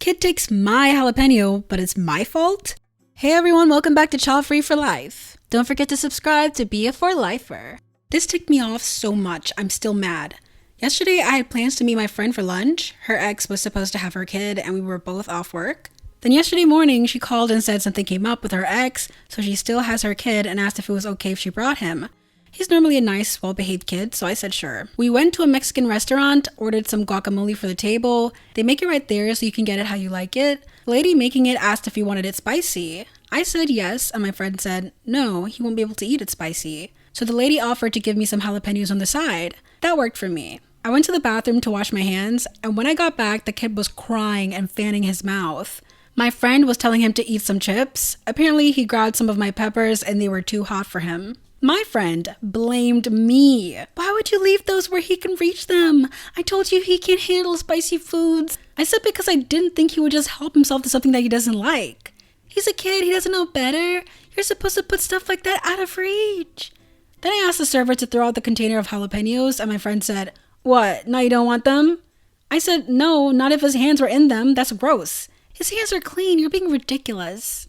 kid takes my jalapeno, but it's my fault? Hey everyone, welcome back to Childfree for Life. Don't forget to subscribe to be a for-lifer. This ticked me off so much, I'm still mad. Yesterday I had plans to meet my friend for lunch. Her ex was supposed to have her kid and we were both off work. Then yesterday morning she called and said something came up with her ex, so she still has her kid and asked if it was okay if she brought him. He's normally a nice, well-behaved kid, so I said sure. We went to a Mexican restaurant, ordered some guacamole for the table. They make it right there so you can get it how you like it. The lady making it asked if we wanted it spicy. I said yes, and my friend said, no, he won't be able to eat it spicy. So the lady offered to give me some jalapenos on the side. That worked for me. I went to the bathroom to wash my hands, and when I got back, the kid was crying and fanning his mouth. My friend was telling him to eat some chips. Apparently, he grabbed some of my peppers and they were too hot for him. My friend blamed me. Why would you leave those where he can reach them? I told you he can't handle spicy foods. I said because I didn't think he would just help himself to something that he doesn't like. He's a kid, he doesn't know better. You're supposed to put stuff like that out of reach. Then I asked the server to throw out the container of jalapenos and my friend said, what, now you don't want them? I said, no, not if his hands were in them, that's gross. His hands are clean, you're being ridiculous.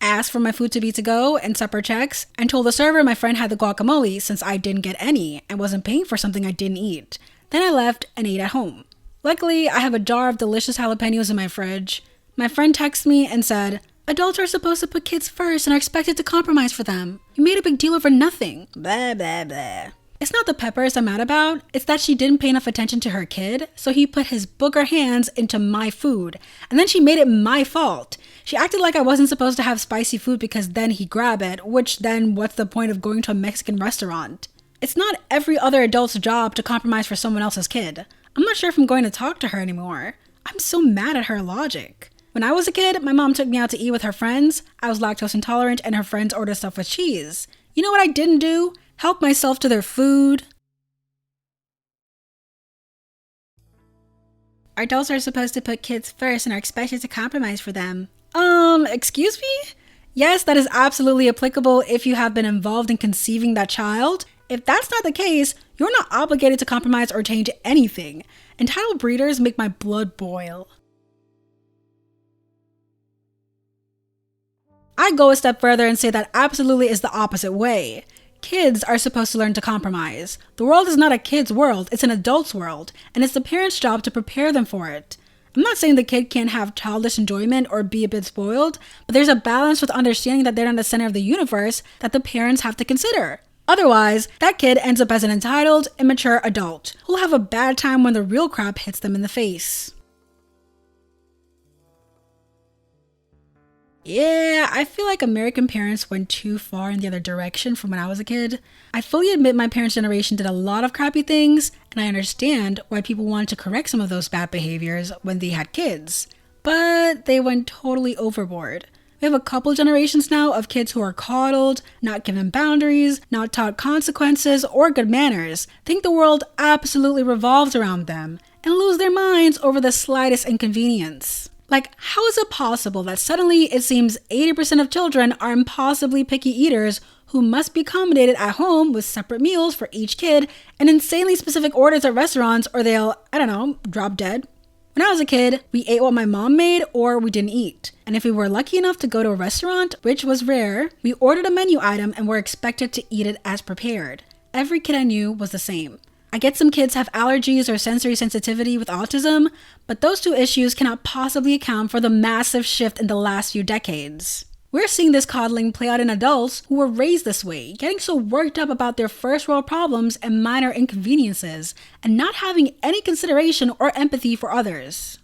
Asked for my food to be to go and supper checks and told the server my friend had the guacamole since I didn't get any and wasn't paying for something I didn't eat. Then I left and ate at home. Luckily, I have a jar of delicious jalapenos in my fridge. My friend texted me and said, adults are supposed to put kids first and are expected to compromise for them. You made a big deal over nothing. Blah, blah, blah. It's not the peppers I'm mad about, it's that she didn't pay enough attention to her kid, so he put his booger hands into my food, and then she made it my fault. She acted like I wasn't supposed to have spicy food because then he'd grab it, which then what's the point of going to a Mexican restaurant? It's not every other adult's job to compromise for someone else's kid. I'm not sure if I'm going to talk to her anymore. I'm so mad at her logic. When I was a kid, my mom took me out to eat with her friends. I was lactose intolerant and her friends ordered stuff with cheese. You know what I didn't do? Help myself to their food. Adults are supposed to put kids first and are expected to compromise for them. Excuse me? Yes, that is absolutely applicable if you have been involved in conceiving that child. If that's not the case, you're not obligated to compromise or change anything. Entitled breeders make my blood boil. I go a step further and say that absolutely is the opposite way. Kids are supposed to learn to compromise. The world is not a kid's world, it's an adult's world, and it's the parent's job to prepare them for it. I'm not saying the kid can't have childish enjoyment or be a bit spoiled, but there's a balance with understanding that they're not the center of the universe that the parents have to consider. Otherwise, that kid ends up as an entitled, immature adult who'll have a bad time when the real crap hits them in the face. Yeah, I feel like American parents went too far in the other direction from when I was a kid. I fully admit my parents' generation did a lot of crappy things, and I understand why people wanted to correct some of those bad behaviors when they had kids. But they went totally overboard. We have a couple generations now of kids who are coddled, not given boundaries, not taught consequences or good manners, think the world absolutely revolves around them, and lose their minds over the slightest inconvenience. Like, how is it possible that suddenly it seems 80% of children are impossibly picky eaters who must be accommodated at home with separate meals for each kid and insanely specific orders at restaurants or they'll, drop dead? When I was a kid, we ate what my mom made or we didn't eat. And if we were lucky enough to go to a restaurant, which was rare, we ordered a menu item and were expected to eat it as prepared. Every kid I knew was the same. I get some kids have allergies or sensory sensitivity with autism, but those two issues cannot possibly account for the massive shift in the last few decades. We're seeing this coddling play out in adults who were raised this way, getting so worked up about their first world problems and minor inconveniences, and not having any consideration or empathy for others.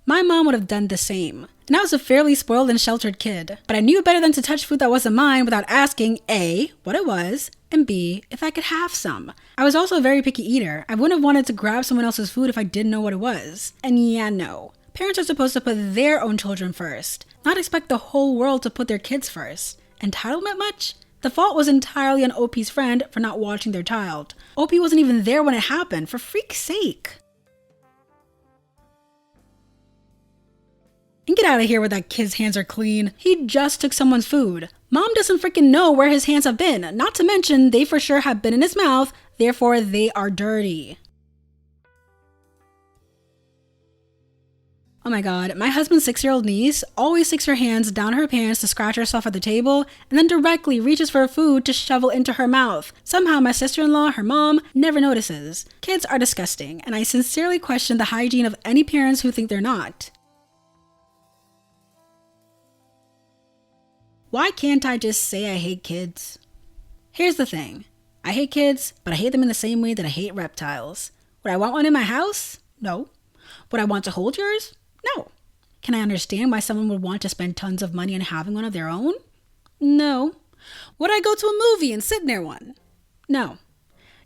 My mom would have done the same. And I was a fairly spoiled and sheltered kid, but I knew better than to touch food that wasn't mine without asking A, what it was, and B, if I could have some. I was also a very picky eater. I wouldn't have wanted to grab someone else's food if I didn't know what it was. And yeah, no. Parents are supposed to put their own children first, not expect the whole world to put their kids first. Entitlement much? The fault was entirely on OP's friend for not watching their child. OP wasn't even there when it happened, for freak's sake. And get out of here with that kid's hands are clean. He just took someone's food. Mom doesn't freaking know where his hands have been. Not to mention, they for sure have been in his mouth, therefore they are dirty. Oh my god, my husband's 6-year-old niece always sticks her hands down her pants to scratch herself at the table and then directly reaches for food to shovel into her mouth. Somehow my sister-in-law, her mom, never notices. Kids are disgusting, and I sincerely question the hygiene of any parents who think they're not. Why can't I just say I hate kids? Here's the thing. I hate kids, but I hate them in the same way that I hate reptiles. Would I want one in my house? No. Would I want to hold yours? No. Can I understand why someone would want to spend tons of money on having one of their own? No. Would I go to a movie and sit near one? No.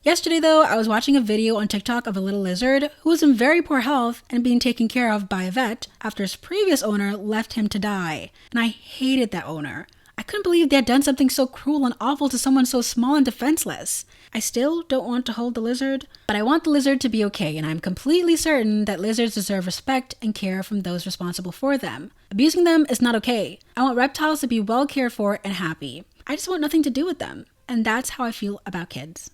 Yesterday though, I was watching a video on TikTok of a little lizard who was in very poor health and being taken care of by a vet after his previous owner left him to die. And I hated that owner. I couldn't believe they had done something so cruel and awful to someone so small and defenseless. I still don't want to hold the lizard, but I want the lizard to be okay, and I'm completely certain that lizards deserve respect and care from those responsible for them. Abusing them is not okay. I want reptiles to be well cared for and happy. I just want nothing to do with them, and that's how I feel about kids.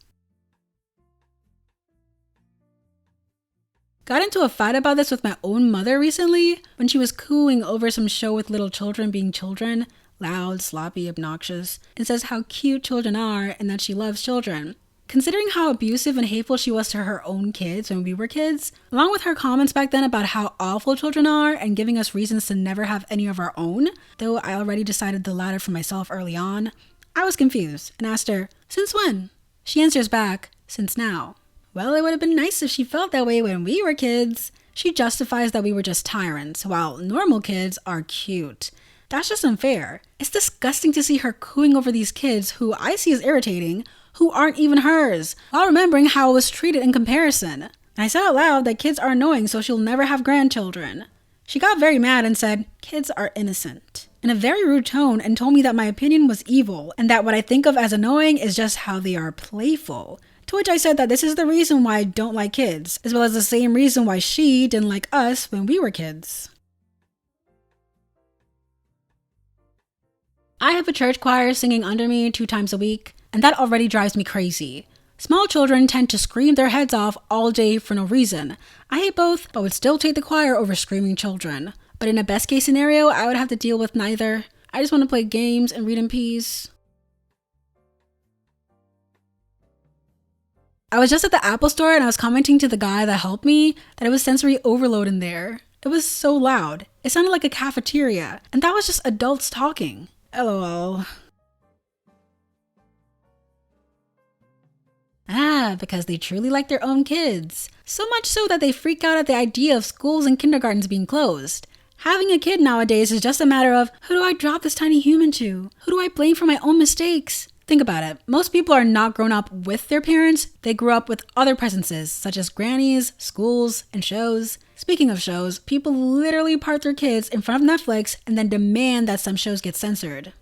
Got into a fight about this with my own mother recently when she was cooing over some show with little children being children. Loud, sloppy, obnoxious, and says how cute children are and that she loves children. Considering how abusive and hateful she was to her own kids when we were kids, along with her comments back then about how awful children are and giving us reasons to never have any of our own, though I already decided the latter for myself early on, I was confused and asked her, "Since when?" She answers back, "Since now." Well, it would have been nice if she felt that way when we were kids. She justifies that we were just tyrants, while normal kids are cute. That's just unfair. It's disgusting to see her cooing over these kids who I see as irritating, who aren't even hers, while remembering how I was treated in comparison. And I said out loud that kids are annoying, so she'll never have grandchildren. She got very mad and said, "Kids are innocent," in a very rude tone, and told me that my opinion was evil and that what I think of as annoying is just how they are playful. To which I said that this is the reason why I don't like kids, as well as the same reason why she didn't like us when we were kids. I have a church choir singing under me 2 times a week, and that already drives me crazy. Small children tend to scream their heads off all day for no reason. I hate both, but would still take the choir over screaming children. But in a best case scenario, I would have to deal with neither. I just want to play games and read in peace. I was just at the Apple store and I was commenting to the guy that helped me that it was sensory overload in there. It was so loud. It sounded like a cafeteria, and that was just adults talking. LOL. Because they truly like their own kids. So much so that they freak out at the idea of schools and kindergartens being closed. Having a kid nowadays is just a matter of, who do I drop this tiny human to? Who do I blame for my own mistakes? Think about it. Most people are not grown up with their parents. They grew up with other presences, such as grannies, schools, and shows. Speaking of shows, people literally park their kids in front of Netflix and then demand that some shows get censored.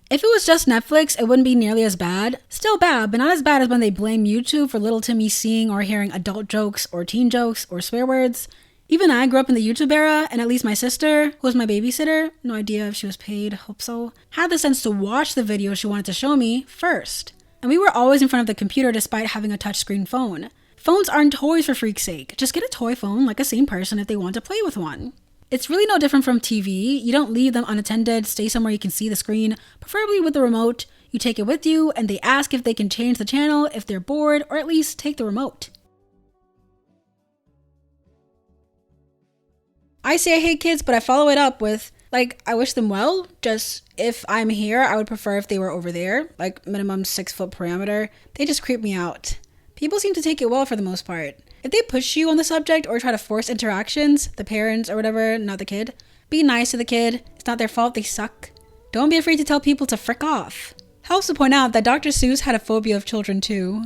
If it was just Netflix, it wouldn't be nearly as bad. Still bad, but not as bad as when they blame YouTube for little Timmy seeing or hearing adult jokes or teen jokes or swear words. Even I grew up in the YouTube era, and at least my sister, who was my babysitter, no idea if she was paid, hope so, had the sense to watch the video she wanted to show me first. And we were always in front of the computer despite having a touchscreen phone. Phones aren't toys for freak's sake. Just get a toy phone like a sane person if they want to play with one. It's really no different from TV. You don't leave them unattended, stay somewhere you can see the screen, preferably with the remote. You take it with you, and they ask if they can change the channel if they're bored, or at least take the remote. I say I hate kids, but I follow it up with, I wish them well. Just, if I'm here, I would prefer if they were over there. Minimum 6 foot parameter. They just creep me out. People seem to take it well for the most part. If they push you on the subject or try to force interactions, the parents or whatever, not the kid, be nice to the kid. It's not their fault, they suck. Don't be afraid to tell people to frick off. Helps to point out that Dr. Seuss had a phobia of children too.